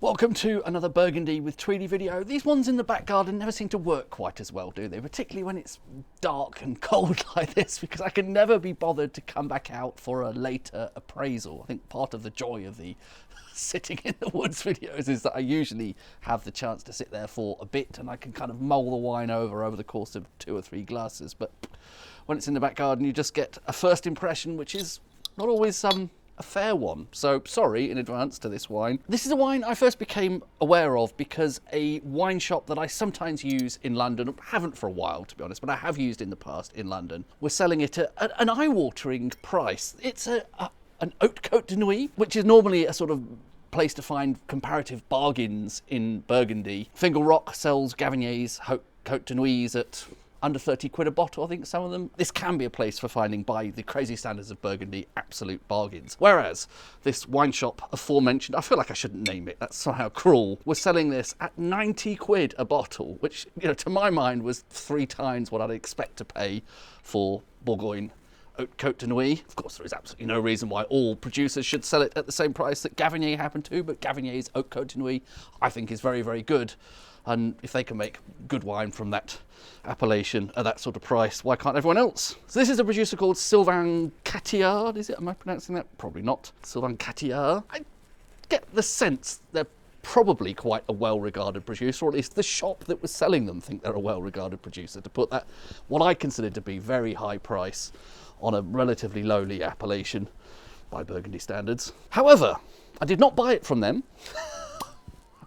Welcome to another Burgundy with Tweedy video. These ones in the back garden never seem to work quite as well, do they? Particularly when it's dark and cold like this, because I can never be bothered to come back out for a later appraisal. I think part of the joy of the sitting in the woods videos is that I usually have the chance to sit there for a bit and I can kind of mull the wine over the course of 2 or 3 glasses. But when it's in the back garden, you just get a first impression, which is not always a fair one. So sorry in advance to this wine. This is a wine I first became aware of because a wine shop that I sometimes use in London, haven't for a while to be honest, but I have used in the past in London, was selling it at an eye-watering price. It's an Hautes Cotes de Nuits, which is normally a sort of place to find comparative bargains in Burgundy. Fingal Rock sells Gavignier's Hautes Cotes de Nuits at under 30 quid a bottle, I think, some of them. This can be a place for finding, by the crazy standards of Burgundy, absolute bargains. Whereas this wine shop aforementioned, I feel like I shouldn't name it, that's somehow cruel, was selling this at 90 quid a bottle, which, you know, to my mind was 3 times what I'd expect to pay for Bourgogne Hautes Cotes de Nuits. Of course, there is absolutely no reason why all producers should sell it at the same price that Gavignier happened to, but Gavignier's Hautes Cotes de Nuits, I think, is very, very good. And if they can make good wine from that appellation at that sort of price, why can't everyone else? So this is a producer called Sylvain Cathiard, is it? Am I pronouncing that? Probably not. Sylvain Cathiard. I get the sense they're probably quite a well-regarded producer, or at least the shop that was selling them think they're a well-regarded producer, to put that, what I consider to be very high price on a relatively lowly appellation by Burgundy standards. However, I did not buy it from them.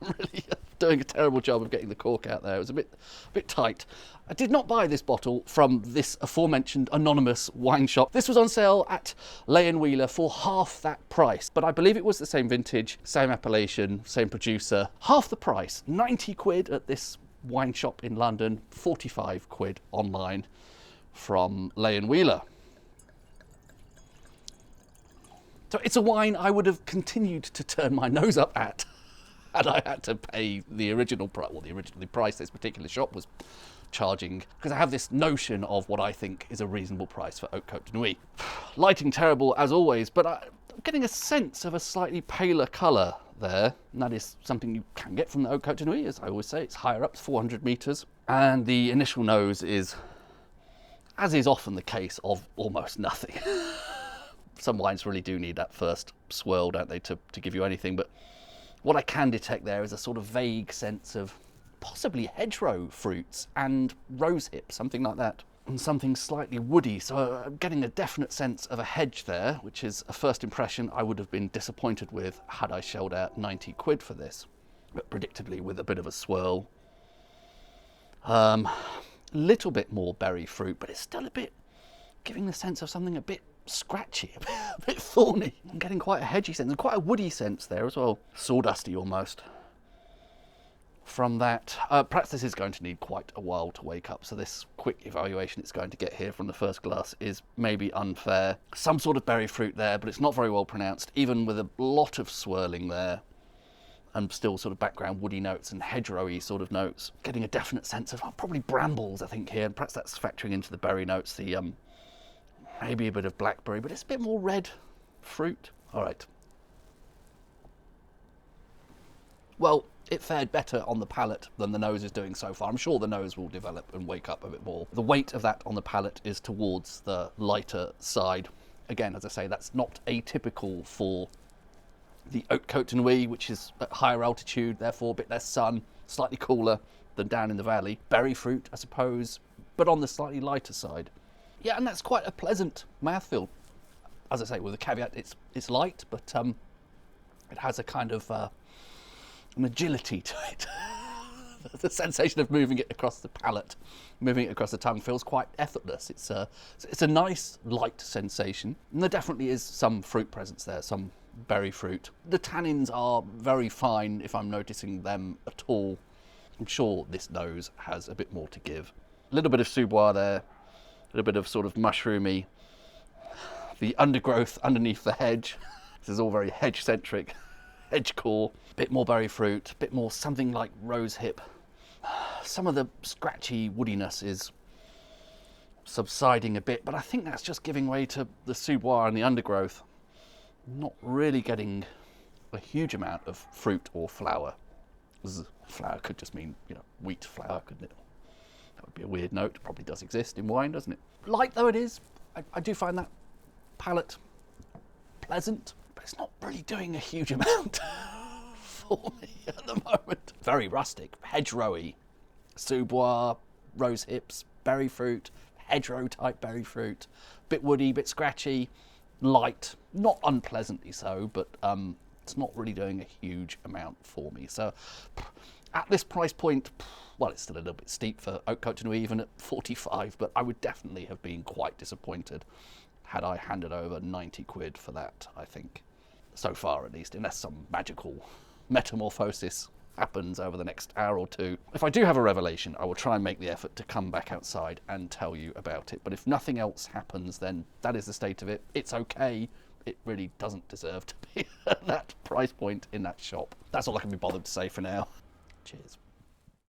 Really doing a terrible job of getting the cork out there. It was a bit tight. I did not buy this bottle from this aforementioned anonymous wine shop. This was on sale at Lay & Wheeler for half that price, but I believe it was the same vintage, same appellation, same producer. Half the price, 90 quid at this wine shop in London, 45 quid online from Lay & Wheeler. So it's a wine I would have continued to turn my nose up at had I had to pay the original price, well, the price this particular shop was charging, because I have this notion of what I think is a reasonable price for Hautes Cotes de Nuits. Lighting terrible as always, but I'm getting a sense of a slightly paler colour there, and that is something you can get from the Hautes Cotes de Nuits, as I always say. It's higher up, 400 metres, and the initial nose is, as is often the case, of almost nothing. Some wines really do need that first swirl, don't they, to give you anything, but what I can detect there is a sort of vague sense of possibly hedgerow fruits and rosehip, something like that, and something slightly woody. So I'm getting a definite sense of a hedge there, which is a first impression I would have been disappointed with had I shelled out 90 quid for this. But predictably, with a bit of a swirl. Little bit more berry fruit, but it's still a bit giving the sense of something a bit scratchy, a bit thorny. I'm getting quite a hedgy sense and quite a woody sense there as well. Sawdusty almost. From that, perhaps this is going to need quite a while to wake up, so this quick evaluation it's going to get here from the first glass is maybe unfair. Some sort of berry fruit there, but it's not very well pronounced, even with a lot of swirling there. And still sort of background woody notes and hedgerowy sort of notes. Getting a definite sense of probably brambles, I think, here, and perhaps that's factoring into the berry notes, the maybe a bit of blackberry, but it's a bit more red fruit. All right. Well, it fared better on the palate than the nose is doing so far. I'm sure the nose will develop and wake up a bit more. The weight of that on the palate is towards the lighter side. Again, as I say, that's not atypical for the Hautes Cotes de Nuits, which is at higher altitude, therefore a bit less sun, slightly cooler than down in the valley. Berry fruit, I suppose, but on the slightly lighter side. Yeah, and that's quite a pleasant mouthfeel. As I say, with a caveat, it's light, but it has a kind of an agility to it. The sensation of moving it across the palate, moving it across the tongue feels quite effortless. It's a nice, light sensation. And there definitely is some fruit presence there, some berry fruit. The tannins are very fine, if I'm noticing them at all. I'm sure this nose has a bit more to give. A little bit of Sous-Bois there. A little bit of sort of mushroomy, the undergrowth underneath the hedge. This is all very hedge-centric, hedge core. A bit more berry fruit, a bit more something like rosehip. Some of the scratchy woodiness is subsiding a bit, but I think that's just giving way to the Sous-Bois and the undergrowth. Not really getting a huge amount of fruit or flour. Flour could just mean, you know, wheat flour, couldn't it? That would be a weird note. It probably does exist in wine, doesn't it? Light though it is, I do find that palate pleasant, but it's not really doing a huge amount for me at the moment. Very rustic, hedgerowy, sous-bois, rose hips, berry fruit, hedgerow type berry fruit, bit woody, bit scratchy, light, not unpleasantly so, but it's not really doing a huge amount for me. So at this price point, well, it's still a little bit steep for Cotes de Nuits even at 45, but I would definitely have been quite disappointed had I handed over 90 quid for that, I think. So far at least, unless some magical metamorphosis happens over the next hour or two. If I do have a revelation, I will try and make the effort to come back outside and tell you about it. But if nothing else happens, then that is the state of it. It's okay. It really doesn't deserve to be at that price point in that shop. That's all I can be bothered to say for now. Cheers.